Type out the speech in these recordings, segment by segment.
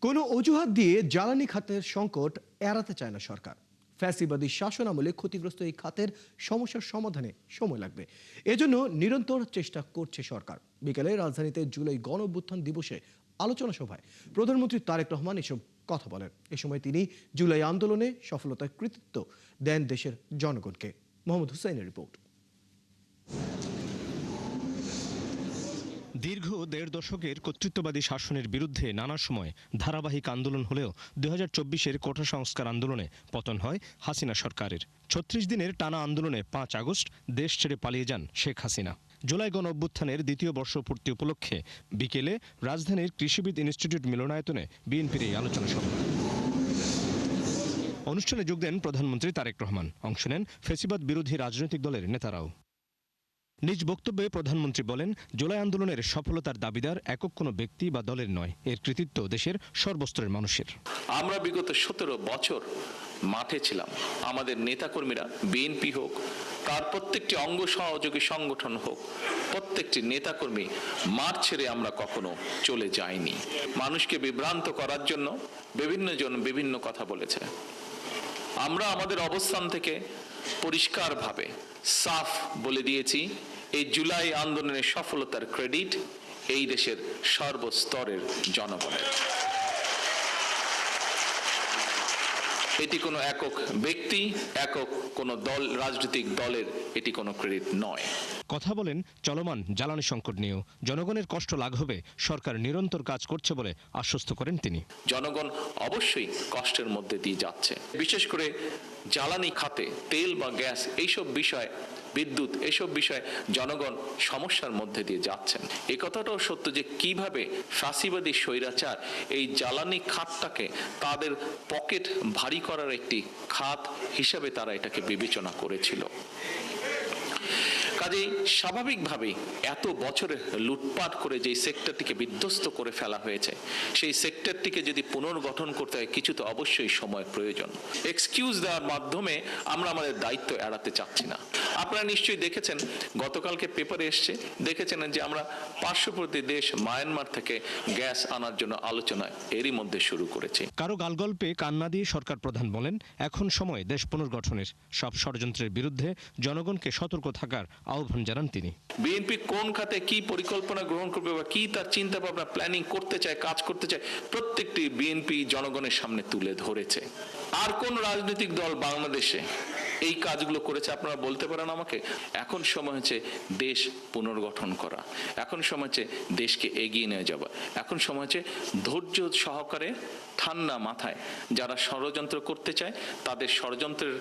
কোনো অজুহাত দিয়ে জ্বালানি খাতের সংকট এড়াতে চায় না সরকার। ফ্যাসিবাদী শাসন আমলে ক্ষতিগ্রস্ত এই খাতের সমস্যার সমাধানে সময় লাগবে। এজন্য নিরন্তর চেষ্টা করছে সরকার। বিকেলে রাজধানীতে জুলাই গণঅভ্যুত্থান দিবসে আলোচনা সভায় প্রধানমন্ত্রী তারেক রহমান এসব কথা বলেন। এ সময় তিনি জুলাই আন্দোলনে সফলতার কৃতিত্ব দেন দেশের জনগণকে। মোহাম্মদ হুসাইনের রিপোর্ট। দীর্ঘ দেড় দশকের কর্তৃত্ববাদী শাসনের বিরুদ্ধে নানা সময় ধারাবাহিক আন্দোলন হলেও 2024-এর কোটা সংস্কার আন্দোলনে পতন হয় হাসিনা সরকারের। 36 দিনের টানা আন্দোলনে 5 আগস্ট দেশ ছেড়ে পালিয়ে যান শেখ হাসিনা। জুলাই গণ অভ্যুত্থানের দ্বিতীয় বর্ষপূর্তি উপলক্ষে বিকেলে রাজধানীর কৃষিবিদ ইনস্টিটিউট মিলনায়তনে বিএনপির এই আলোচনা সভা। অনুষ্ঠানে যোগ দেন প্রধানমন্ত্রী তারেক রহমান। অংশ নেন ফ্যাসিবাদ বিরোধী রাজনৈতিক দলের নেতারাও। নিজ বক্তব্যে প্রধানমন্ত্রী বলেন, জুলাই আন্দোলনের সফলতার দাবিদার একক কোনো ব্যক্তি বা দলের নয়, এর কৃতিত্ব দেশের সর্বস্তরের মানুষের। আমরা বিগত 17 বছর মাঠে ছিলাম। আমাদের নেতাকর্মীরা, বিএনপি হোক, তার প্রত্যেকটি অঙ্গ সহযোগী সংগঠন হোক, প্রত্যেকটি নেতাকর্মী মাঠ ছেড়ে আমরা কখনো চলে যাইনি। মানুষকে বিভ্রান্ত করার জন্য বিভিন্ন জন বিভিন্ন কথা বলেছে। আমরা আমাদের অবস্থান থেকে পরিষ্কারভাবে সাফ বলে দিয়েছি, এই জুলাই আন্দোলনের সফলতার ক্রেডিট এই দেশের সর্বস্তরের জনগণের। এটি কোনো একক ব্যক্তি, একক কোনো দল, রাজনৈতিক দলের এটি কোনো ক্রেডিট নয়। কথা বলেন চলমান জ্বালানি সংকট নিয়েও। জনগণের কষ্ট লাঘবে সরকার নিরন্তর কাজ করছে বলে আশ্বস্ত করেন তিনি। জনগণ অবশ্যই কষ্টের মধ্যে দিয়ে যাচ্ছে। বিশেষ করে জ্বালানি খাতে তেল বা গ্যাস এইসব বিষয়, বিদ্যুৎ এসব বিষয়ে জনগণ সমস্যার মধ্যে দিয়ে যাচ্ছেন। এই কথাটাও সত্য যে কিভাবে ফ্যাসিবাদী স্বৈরাচার এই জ্বালানি খাতটাকে তাদের পকেট ভারী করার একটি খাত হিসাবে তারা এটাকে বিবেচনা করেছিল। কাজেই স্বাভাবিকভাবেই এত বছরে লুটপাট করে যে সেক্টরটিকে বিধ্বস্ত করে ফেলা হয়েছে, সেই সেক্টরটিকে যদি পুনর্গঠন করতে হয় কিছু তো অবশ্যই সময় প্রয়োজন। এক্সকিউজ দেওয়ার মাধ্যমে আমরা আমাদের দায়িত্ব এড়াতে চাচ্ছি না। আপনারা নিশ্চয়ই দেখেছেন, গতকালকে পেপারে এসছে, দেখেছেন যে আমরা পার্শ্ববর্তী দেশ মায়ানমার থেকে গ্যাস আনার জন্য আলোচনা এরই মধ্যে শুরু করেছি। কারো গালগল্পে কান্না দিয়ে সরকার প্রধান বলেন, এখন সময় দেশ পুনর্গঠনের। সব ষড়যন্ত্রের বিরুদ্ধে জনগণকে সতর্ক থাকার আহ্বান জানান তিনি। বিএনপি কোন খাতে কি পরিকল্পনা গ্রহণ করবে বা কি তার চিন্তা ভাবনা প্ল্যানিং করতে চায়, কাজ করতে চায়, প্রত্যেকটি বিএনপি জনগণের সামনে তুলে ধরেছে। আর কোন রাজনৈতিক দল বাংলাদেশে এই কাজগুলো করেছে আপনারা বলতে পারেন আমাকে? এখন সময় হচ্ছে দেশ পুনর্গঠন করা, এখন সময় হচ্ছে দেশকে এগিয়ে নিয়ে যাওয়া, এখন সময় হচ্ছে ধৈর্য সহকারে ঠান্ডা মাথায় যারা ষড়যন্ত্র করতে চায় তাদের ষড়যন্ত্রের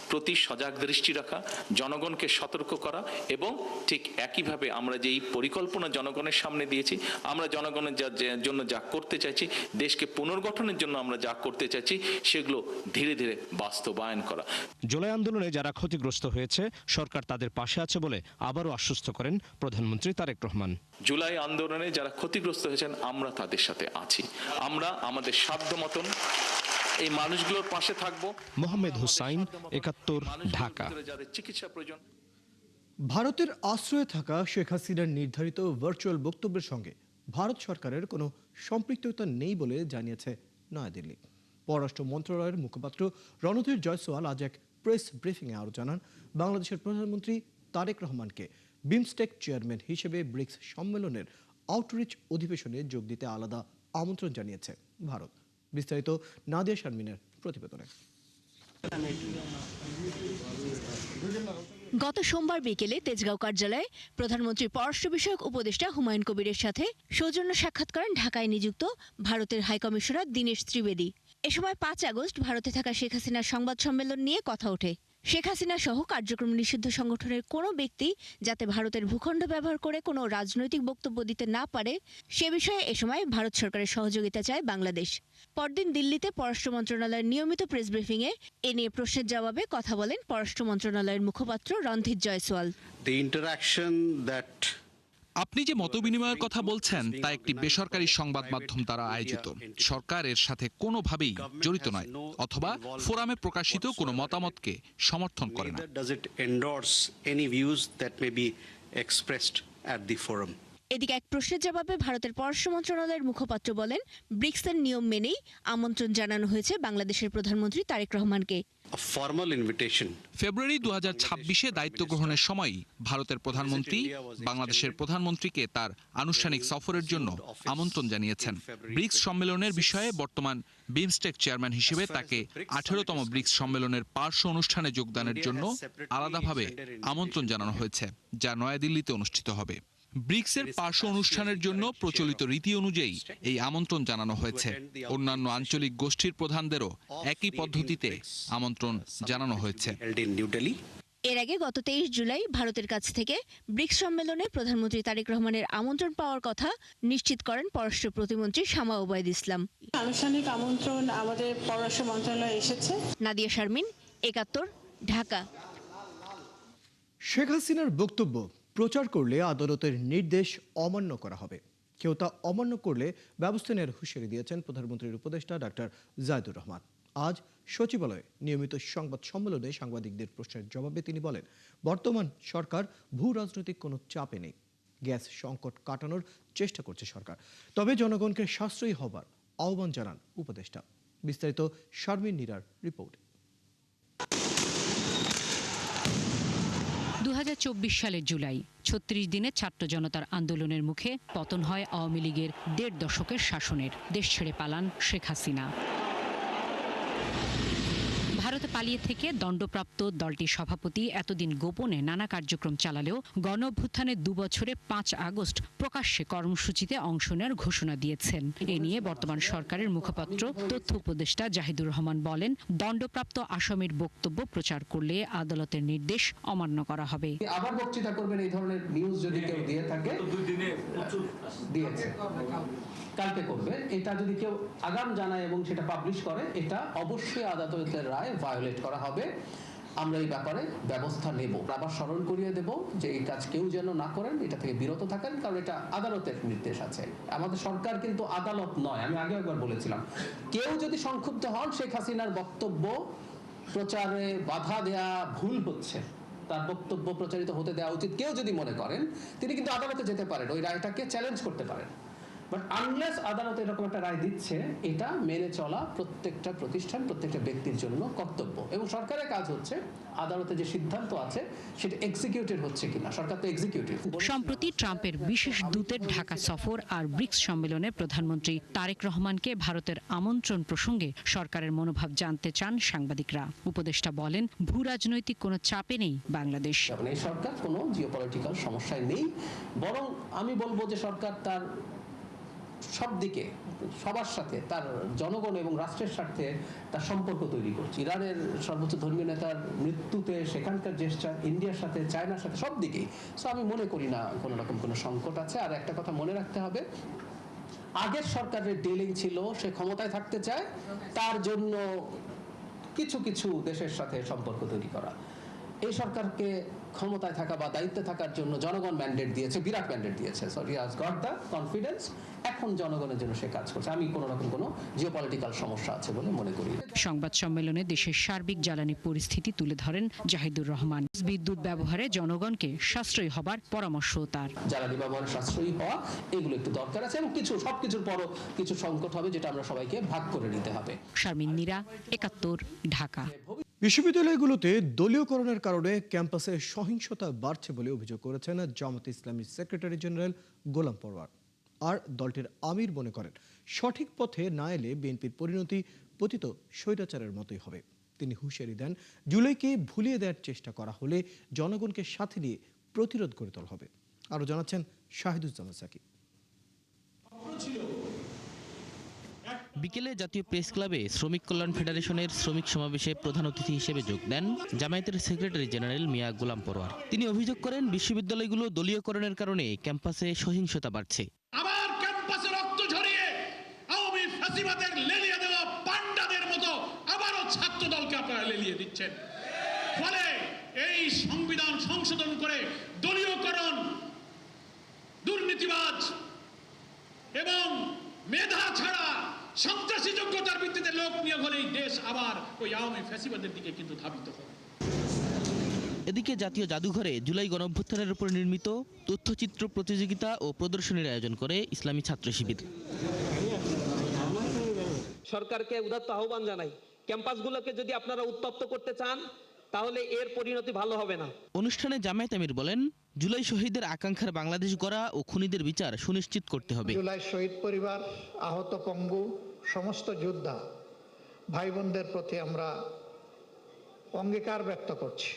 প্রতি সজাগ দৃষ্টি রাখা, জনগণকে সতর্ক করা, এবং ঠিক একইভাবে আমরা যেই পরিকল্পনা জনগণের সামনে দিয়েছি, আমরা জনগণের জন্য যা করতে চাইছি, দেশকে পুনর্গঠনের জন্য আমরা যা করতে চাইছি, সেগুলো ধীরে ধীরে বাস্তবায়ন করা। জুলাই আন্দোলনে যারা ক্ষতিগ্রস্ত হয়েছে সরকার তাদের পাশে আছে বলে আবারও আশ্বস্ত করেন প্রধানমন্ত্রী তারেক রহমান। জুলাই আন্দোলনে যারা ক্ষতিগ্রস্ত হয়েছেন আমরা তাদের সাথে আছি। আমরা আমাদের সাধ্য মতন এই মানুষগুলোর পাশে থাকবো। মোহাম্মদ হুসাইন, 71, ঢাকা। যাদের চিকিৎসা প্রয়োজন। ভারতের আশ্রয়ে থাকা শেখ হাসিনার নির্ধারিত ভার্চুয়াল বক্তব্যের সঙ্গে ভারত সরকারের কোনো সম্পৃক্ততা নেই বলে জানিয়েছে নয়াদিল্লি। পররাষ্ট্র মন্ত্রণালয়ের মুখপাত্র রণধীর জয়সওয়াল আজ এক প্রেস ব্রিফিংয়ে আরও জানান, বাংলাদেশের প্রধানমন্ত্রী তারেক রহমানকে বিমস্টেক চেয়ারম্যান হিসেবে ব্রিক্স সম্মেলনের আউটরিচ অধিবেশনে যোগ দিতে আলাদা আমন্ত্রণ জানিয়েছে ভারত। বিস্তারিত নাদিয়া শারমিনের প্রতিবেদনে। গত সোমবার বিকেলে তেজগাঁও কার্যালয়ে প্রধানমন্ত্রীর পররাষ্ট্র বিষয়ক উপদেষ্টা হুমায়ুন কবিরের সাথে সৌজন্য সাক্ষাৎ করেন ঢাকায় নিযুক্ত ভারতের হাইকমিশনার দীনেশ ত্রিবেদী। এ সময় 5 আগস্ট ভারতে থাকা শেখ হাসিনার সংবাদ সম্মেলন নিয়ে কথা ওঠে। শেখ হাসিনা সহ কার্যক্রম নিষিদ্ধ সংগঠনের কোনো ব্যক্তি যাতে ভারতের ভূখণ্ড ব্যবহার করে কোনো রাজনৈতিক বক্তব্য দিতে না পারে সে বিষয়ে এ সময় ভারত সরকারের সহযোগিতা চায় বাংলাদেশ। পরদিন দিল্লিতে পররাষ্ট্র মন্ত্রণালয়ের নিয়মিত প্রেস ব্রিফিংয়ে এ নিয়ে প্রশ্নের জবাবে কথা বলেন পররাষ্ট্র মন্ত্রণালয়ের মুখপাত্র রণধীর জয়সওয়াল। আপনি যে মতবিনিময়ের কথা বলছেন তা একটি বেসরকারি সংবাদ মাধ্যম দ্বারা আয়োজিত। সরকার এর সাথে কোনোভাবেই জড়িত নয় অথবা ফোরামে প্রকাশিত কোনো মতামতকে সমর্থন করে না। এদিকে এক প্রশ্নের জবাবে ভারতের পররাষ্ট্র মন্ত্রণালয়ের মুখপাত্র বলেন, ব্রিক্সের নিয়ম মেনেই আমন্ত্রণ জানানো হয়েছে বাংলাদেশের প্রধানমন্ত্রী তারেক রহমানকে। ফেব্রুয়ারি 2026-এ দায়িত্ব গ্রহণের সময়ই ভারতের প্রধানমন্ত্রী বাংলাদেশের প্রধানমন্ত্রীকে তার আনুষ্ঠানিক সফরের জন্য আমন্ত্রণ জানিয়েছেন। ব্রিক্স সম্মেলনের বিষয়ে বর্তমান বিমস্টেক চেয়ারম্যান হিসেবে তাকে 18তম ব্রিক্স সম্মেলনের পার্শ্ব অনুষ্ঠানে যোগদানের জন্য আলাদাভাবে আমন্ত্রণ জানানো হয়েছে, যা নয়াদিল্লিতে অনুষ্ঠিত হবে। ব্রিক্সের পার্শ্ব অনুষ্ঠানের জন্য প্রচলিত রীতি অনুযায়ী এই আমন্ত্রণ জানানো হয়েছে। অন্যান্য আঞ্চলিক গোষ্ঠীর প্রধানদেরও একই পদ্ধতিতে আমন্ত্রণ জানানো হয়েছে। এর আগে গত 23 জুলাই ভারতের কাছ থেকে ব্রিক্স সম্মেলনে প্রধানমন্ত্রী তারেক রহমানের আমন্ত্রণ পাওয়ার কথা নিশ্চিত করেন পররাষ্ট্র প্রতিমন্ত্রী শামা ওবায়দ ইসলাম। আনুষ্ঠানিক আমন্ত্রণ আমাদের পররাষ্ট্র মন্ত্রণালয়ে এসেছে। নাদিয়া শারমিন, 71, ঢাকা। শেখ হাসিনার বক্তব্য প্রচার করলে আদালতের নির্দেশ অমান্য করা হবে। কেউ তা অমান্য করলে ব্যবস্থা নেওয়ার হুঁশিয়ারি দিয়েছেন প্রধানমন্ত্রীর উপদেষ্টা ডাক্তার জায়েদুর রহমান। আজ সচিবালয়ে নিয়মিত সংবাদ সম্মেলনে সাংবাদিকদের প্রশ্নের জবাবে তিনি বলেন, বর্তমান সরকার ভূ রাজনৈতিক কোনো চাপে নেই। গ্যাস সংকট কাটানোর চেষ্টা করছে সরকার, তবে জনগণকে সাশ্রয়ী হবার আহ্বান জানান উপদেষ্টা। বিস্তারিত শারমিন নীরার রিপোর্ট। 2024 সালের জুলাই 36 দিনে ছাত্র জনতার আন্দোলনের মুখে পতন হয় আওয়ামী লীগের 1.5 দশকের শাসনের। দেশ ছেড়ে পালান শেখ হাসিনা। ভারতে পালিয়ে থেকে দণ্ডপ্রাপ্ত দলটির সভাপতি এতদিন গোপনে নানা কার্যক্রম চালালেও গণঅভ্যুত্থানের 2 বছরে 5 আগস্ট প্রকাশ্যে কর্মসূচিতে অংশ নেওয়ার ঘোষণা দিয়েছেন। এ নিয়ে বর্তমান সরকারের মুখপাত্র তথ্য উপদেষ্টা জাহিদুর রহমান বলেন, দণ্ডপ্রাপ্ত আসামির বক্তব্য প্রচার করলে আদালতের নির্দেশ অমান্য করা হবে। আবার বক্তৃতা করবেন এই ধরনের নিউজ যদি কেউ দিয়ে থাকে, দিয়েছে কালকে করবে, এটা যদি কেউ আগাম জানায় এবং সেটা পাবলিশ করে, এটা অবশ্যই আদালতের রায় ভায়োলেট করা হবে। আমরা এই ব্যাপারে ব্যবস্থা নেব। আবার স্মরণ করিয়ে দেব যে এই কাজ কেউ যেন না করেন, এটা থেকে বিরত থাকেন, কারণ এটা আদালতের নির্দেশ আছে। আমাদের সরকার কিন্তু আদালত নয়। আমি আগে একবার বলেছিলাম, কেউ যদি সংক্ষুব্ধ হন শেখ হাসিনার বক্তব্য প্রচারে বাধা দেয়া ভুল হচ্ছে, তার বক্তব্য প্রচারিত হতে দেওয়া উচিত কেউ যদি মনে করেন, তিনি কিন্তু আদালতে যেতে পারেন, ওই রায়টাকে চ্যালেঞ্জ করতে পারেন। বাট আনলেস আদালত এরকম একটা রায় দিচ্ছে, এটা মেনে চলা প্রত্যেকটা প্রতিষ্ঠান, প্রত্যেকটা ব্যক্তির জন্য কর্তব্য। এবং সরকারের কাজ হচ্ছে আদালতে যে সিদ্ধান্ত আছে সেটা এক্সিকিউটেড হচ্ছে কিনা। সরকার তো এক্সিকিউটিভ। সম্প্রতি ট্রাম্পের বিশেষ দূতের ঢাকা সফর আর ব্রিক্স সম্মেলনে প্রধানমন্ত্রী তারেক রহমানকে ভারতের আমন্ত্রণ প্রসঙ্গে সরকারের মনোভাব জানতে চান সাংবাদিকরা। উপদেষ্টা বলেন, ভূ রাজনৈতিক কোনো চাপে নেই বাংলাদেশ। এই সরকার কোনো জিওপলিটিক্যাল সমস্যায় নেই, বরং আমি বলবো যে সরকার তার সব দিকে সবার সাথে, তার জনগণ এবং রাষ্ট্রের স্বার্থে তার সম্পর্ক তৈরি করছে। ইরানের সর্বোচ্চ ধর্মীয় নেতার মৃত্যুতে সেখানকার জেস্টার, ইন্ডিয়ার সাথে, চায়নার সাথে, সব দিকেই। সো আমি মনে করি না কোনো রকম কোনো সংকট আছে। আর একটা কথা মনে রাখতে হবে, আগের সরকারের ডিলিং ছিল সে ক্ষমতায় থাকতে চায়, তার জন্য কিছু কিছু দেশের সাথে সম্পর্ক তৈরি করা। এই সরকারকে ক্ষমতায় থাকা বা দায়িত্বে থাকার জন্য জনগণ ম্যান্ডেট দিয়েছে, বিরাট ম্যান্ডেট দিয়েছে। So he has got the confidence. এখন জনগণের জন্য সে কাজ করছে। আমি কোনো রকম কোনো জিওপলিটিক্যাল সমস্যা আছে বলে মনে করি। সংবাদ সম্মেলনে দেশের সার্বিক জ্বালানি পরিস্থিতি তুলে ধরেন জাহিদুর রহমান। বিদ্যুৎ ব্যবহারে জনগণকে সাশ্রয়ী হবার পরামর্শ তার। জ্বালানি ব্যবহারে সাশ্রয়ী হওয়া, এগুলো একটু দরকার আছে। এবং সবকিছুর পরও কিছু সংকট হবে, যেটা আমরা সবাইকে ভাগ করে নিতে হবে। শারমিন নীরা, 71, ঢাকা। বিশ্ববিদ্যালয়গুলোতে দলীয়করণের কারণে ক্যাম্পাসে সহিংসতা বাড়ছে বলে অভিযোগ করেছেন জামাত ইসলামীর সেক্রেটারি জেনারেল গোলাম পরওয়ার। আর দলটির আমির মনে করেন, সঠিক পথে না এলে বিএনপির পরিণতি পতিত স্বৈরাচারের মতোই হবে। তিনি হুঁশিয়ারি দেন, জুলাইকে ভুলিয়ে দেওয়ার চেষ্টা করা হলে জনগণকে সাথে নিয়ে প্রতিরোধ গড়ে তোলা হবে। আরও জানাচ্ছেন শাহিদুজ্জামান সাকিব। বিকেলে জাতীয় প্রেস ক্লাবে শ্রমিক কল্যাণ ফেডারেশনের শ্রমিক সমাবেশে প্রধান অতিথি হিসেবে যোগ দেন জামায়াতের সেক্রেটারি জেনারেল মিয়া গোলাম পরওয়ার। তিনি অভিযোগ করেন, বিশ্ববিদ্যালয়গুলো দলীয়করণের কারণে ক্যাম্পাসে সহিংসতা বাড়ছে। আবার ক্যাম্পাসে রক্ত ঝরিয়ে আওয়ামী ফ্যাসিবাদের লেলিয়ে দেওয়া পান্ডাদের মতো আবারও ছাত্র দলকে আপনারা লেলিয়ে দিচ্ছেন। ফলে এই সংবিধান সংশোধন করে দলীয়করণ, দুর্নীতিবাজ এবং মেধা ছাড়া সন্ত্রাসী যোগ্যতার ভিত্তিতে লোক নিয়োগ হলেই দেশ আবার ওই আওয়ামী ফ্যাসিবাদের দিকে কিন্তু ধাবিত হবে। এদিকে জাতীয় জাদুঘরে জুলাই গণঅভ্যুত্থানের উপর নির্মিত তথ্যচিত্র প্রতিযোগিতা ও প্রদর্শনীর আয়োজন করে ইসলামী ছাত্র শিবির। সরকারকে উদাত্ত আহ্বান জানাই, ক্যাম্পাসগুলোকে যদি আপনারা উত্তপ্ত করতে চান তাহলে এর পরিণতি ভালো হবে না। অনুষ্ঠানে জামায়াত আমির বলেন, জুলাই শহীদদের আকাঙ্ক্ষার বাংলাদেশ গড়া ও খুনিদের বিচার সুনিশ্চিত করতে হবে। জুলাই শহীদ পরিবার, আহত পঙ্গু সমস্ত যোদ্ধা ভাই বোনদের প্রতি আমরা অঙ্গীকার ব্যক্ত করছি,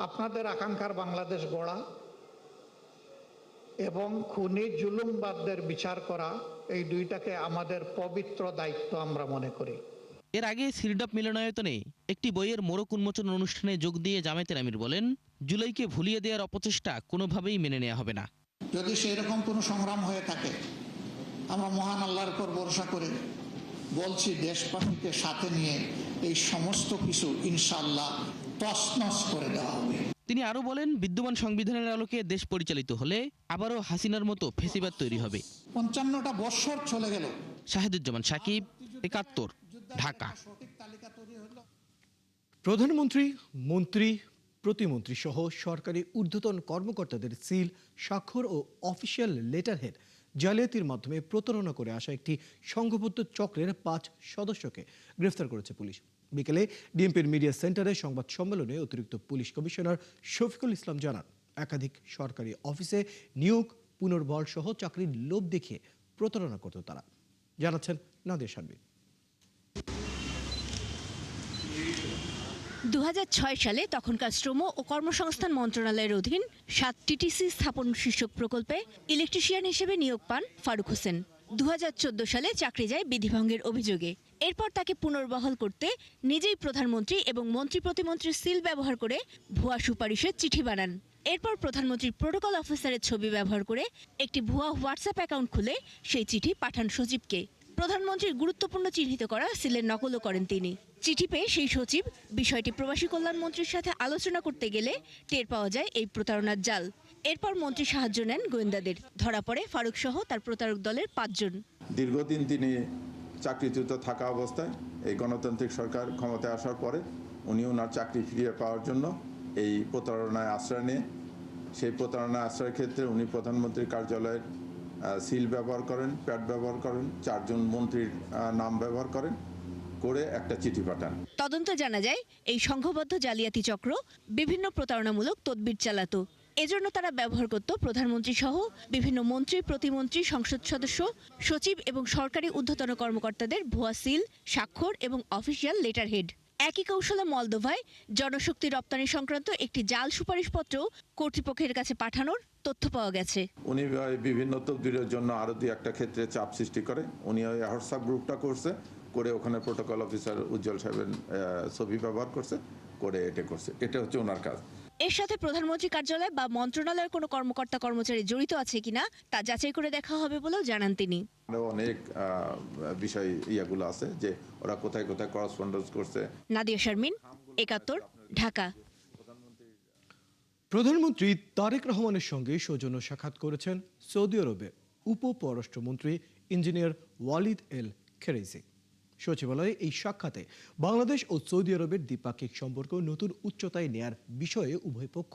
আপনাদের আকাঙ্ক্ষার বাংলাদেশ গড়া এবং খুনি জুলুমবাদদের বিচার করা, এই দুইটাকে আমাদের পবিত্র দায়িত্ব আমরা মনে করি। এর আগে সিরডাপ মিলনায়তনে একটি বইয়ের মোড়ক উন্মোচন অনুষ্ঠানে যোগ দিয়ে জামায়াতের আমির বলেন, জুলাইকে ভুলিয়ে দেওয়ার অপচেষ্টা কোনোভাবেই মেনে নেওয়া হবে না। যদি সেই রকম কোনো সংগ্রাম হয়ে থাকে, আমরা মহান আল্লাহর উপর ভরসা করে বলছি, দেশবাসীকে সাথে নিয়ে এই সমস্ত কিছু ইনশাআল্লাহ তছনছ করে দেওয়া হবে। তিনি আরো বলেন, বিদ্যমান সংবিধানের আলোকে দেশ পরিচালিত হলে আবারও হাসিনার মতো ফেসিবাদ তৈরি হবে। ৫৫টা বৎসর চলে গেল। শাহিদুজ্জামান সাকিব, ৭১, ঢাকা। প্রধানমন্ত্রী, মন্ত্রী, প্রতিমন্ত্রী সহ সরকারি ঊর্ধ্বতন কর্মকর্তাদের সিল, স্বাক্ষর ও অফিসিয়াল লেটারহেড জালিয়াতির মাধ্যমে প্রতারণা করে আসা একটি সংঘবদ্ধ চক্রের ৫ সদস্যকে গ্রেফতার করেছে পুলিশ। বিকেলে ডিএমপির মিডিয়া সেন্টারে সংবাদ সম্মেলনে অতিরিক্ত পুলিশ কমিশনার শফিকুল ইসলাম জানান, একাধিক সরকারি অফিসে নিয়োগ, পুনর্বহাল সহ চাকরির লোভ দেখিয়ে প্রতারণা করত তারা। জানাচ্ছেন নাদিয়া শারমিন। ২০০৬ সালে তখনকার শ্রম ও কর্মসংস্থান মন্ত্রণালয়ের অধীন ৭ টিটিসি স্থাপন শীর্ষক প্রকল্পে ইলেকট্রিশিয়ান হিসেবে নিয়োগ পান ফারুক হোসেন। ২০১৪ সালে চাকরি যায় বিধিভঙ্গের অভিযোগে। এরপর তাকে পুনর্বহাল করতে নিজেই প্রধানমন্ত্রী এবং মন্ত্রী প্রতিমন্ত্রীর সিল ব্যবহার করে ভুয়া সুপারিশের চিঠি বানান। এরপর প্রধানমন্ত্রীর প্রোটোকল অফিসারের ছবি ব্যবহার করে একটি ভুয়া হোয়াটসঅ্যাপ অ্যাকাউন্ট খুলে সেই চিঠি পাঠান সচিবকে। প্রধানমন্ত্রীর গুরুত্বপূর্ণ চিহ্নিত করা সিলের নকলও করেন তিনি। চিঠি পেয়ে সেই সচিব বিষয়টি প্রবাসী কল্যাণ মন্ত্রীর সাথে আলোচনা করতে গেলে টের পাওয়া যায় এই প্রতারণার জাল। এরপর মন্ত্রী সাহায্য নেন গোয়েন্দাদের। ধরা পড়ে ফারুক সহ তার প্রতারক দলের ৫ জন। দীর্ঘদিন তিনি চাকরিচ্যুত থাকা অবস্থায় এই গণতান্ত্রিক সরকার ক্ষমতায় আসার পরে উনি ওনার চাকরি ফিরিয়ে পাওয়ার জন্য এই প্রতারণায় আশ্রয় নেন। সেই প্রতারণায় আশ্রয়ের ক্ষেত্রে উনি প্রধানমন্ত্রীর কার্যালয়ের সিল ব্যবহার করেন, প্যাড ব্যবহার করেন, ৪ জন মন্ত্রীর নাম ব্যবহার করেন, করে একটা চিঠি পাঠান। তদন্তে জানা যায়, এই সংঘবদ্ধ জালিয়াতি চক্র বিভিন্ন প্রতারণামূলক তদবির চালাতো। এজন্য তারা ব্যবহার করত প্রধানমন্ত্রী সহ বিভিন্ন মন্ত্রী, প্রতিমন্ত্রী, সংসদ সদস্য, সচিব এবং সরকারি ঊর্ধ্বতন কর্মকর্তাদের ভুয়া সিল, স্বাক্ষর এবং অফিসিয়াল লেটারহেড। একই কৌশলে মলদোভায় জনশক্তি রপ্তানি সংক্রান্ত একটি জাল সুপারিশপত্র কর্তৃপক্ষের কাছে পাঠানোর তথ্য পাওয়া গেছে। উনি বিভিন্ন তদবিরের জন্য আরো দুই একটা ক্ষেত্রে চাপ সৃষ্টি করে উনি ওই হোয়াটসঅ্যাপ গ্রুপটা করছে, করে ওখানে প্রোটোকল অফিসার উজ্জ্বল সাহেবের ছবি ব্যবহার করছে, করে এটা করছে। এটা হচ্ছে ওনার কাজ। এর সাথে প্রধানমন্ত্রী কার্যালয় বা মন্ত্রণালয়ের কোনো কর্মকর্তা কর্মচারী জড়িত আছে কিনা তা যাচাই করে দেখা হবে বলেও জানান তিনি। অনেক বিষয় ইয়াগুলো আছে যে ওরা কোথায় কোথায় করসপন্ডেন্স করছে। নাদিয়া শারমিন, ৭১, ঢাকা। প্রধানমন্ত্রী তারেক রহমানের সঙ্গে সৌজন্য সাক্ষাৎ করেছেন সৌদি আরবের উপপররাষ্ট্রমন্ত্রী ইঞ্জিনিয়ার ওয়ালিদ এল খেরেইসি। সচিবালয়ে এই সাক্ষাতে বাংলাদেশ ও সৌদি আরবের দ্বিপাক্ষিক সম্পর্ক নতুন উচ্চতায় নেয়ার বিষয়ে উভয় পক্ষ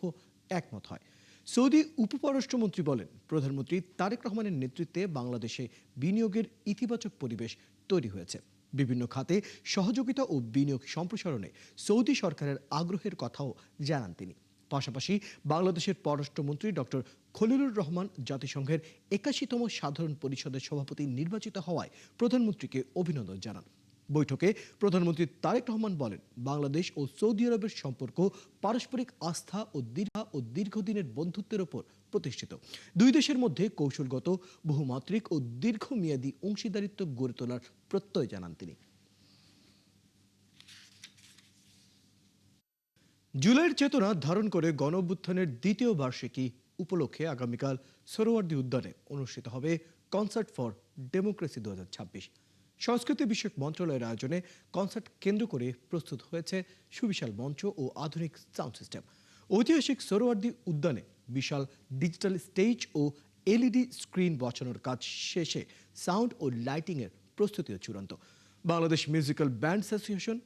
একমত হয়। সৌদি উপপররাষ্ট্রমন্ত্রী বলেন, প্রধানমন্ত্রী তারেক রহমানের নেতৃত্বে বাংলাদেশে বিনিয়োগের ইতিবাচক পরিবেশ তৈরি হয়েছে। বিভিন্ন খাতে সহযোগিতা ও বিনিয়োগ সম্প্রসারণে সৌদি সরকারের আগ্রহের কথাও জানান তিনি। পাশাপাশি বাংলাদেশের পররাষ্ট্রমন্ত্রী ডক্টর খলিলুর রহমান জাতিসংঘের ৮১তম সাধারণ পরিষদের সভাপতি নির্বাচিত হওয়ায় প্রধানমন্ত্রীকে অভিনন্দন জানান। বৈঠকে প্রধানমন্ত্রী তারেক রহমান বলেন, বাংলাদেশ ও সৌদি আরবের সম্পর্ক পারস্পরিক আস্থা ও দীর্ঘদিনের বন্ধুত্বের ওপর প্রতিষ্ঠিত। দুই দেশের মধ্যে কৌশলগত, বহুমাত্রিক ও দীর্ঘমেয়াদী অংশীদারিত্ব গড়ে তোলার প্রত্যয় জানান তিনি। জুলাইয়ের চেতনা ধারণ করে গণঅভ্যুত্থানের দ্বিতীয় বার্ষিকী উপলক্ষে আগামীকাল সোহরাওয়ার্দী উদ্যানে অনুষ্ঠিত হবে কনসার্ট ফর ডেমোক্রেসি ২০২৬। সংস্কৃতি বিষয়ক মন্ত্রণালয়ের আয়োজনে কনসার্ট কেন্দ্র করে প্রস্তুত হয়েছে সুবিশাল মঞ্চ ও আধুনিক সাউন্ড সিস্টেম। ঐতিহাসিক সোহরাওয়ার্দী উদ্যানে বিশাল ডিজিটাল স্টেজ ও এলইডি স্ক্রিন বসানোর কাজ শেষে সাউন্ড ও লাইটিংয়ের প্রস্তুতিও চূড়ান্ত। বাংলাদেশ মিউজিক্যাল ব্যান্ডস অ্যাসোসিয়েশন,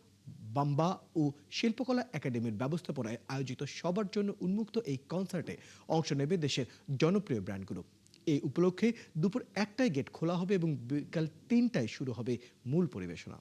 বাম্বা ও শিল্পকলা একাডেমির ব্যবস্থাপনায় আয়োজিত সবার জন্য উন্মুক্ত এই কনসার্টে অংশ নেবে দেশের জনপ্রিয় ব্র্যান্ডগুলো। এই উপলক্ষে দুপুর 1টায় গেট খোলা হবে এবং বিকাল 3টায় শুরু হবে মূল পরিবেশনা।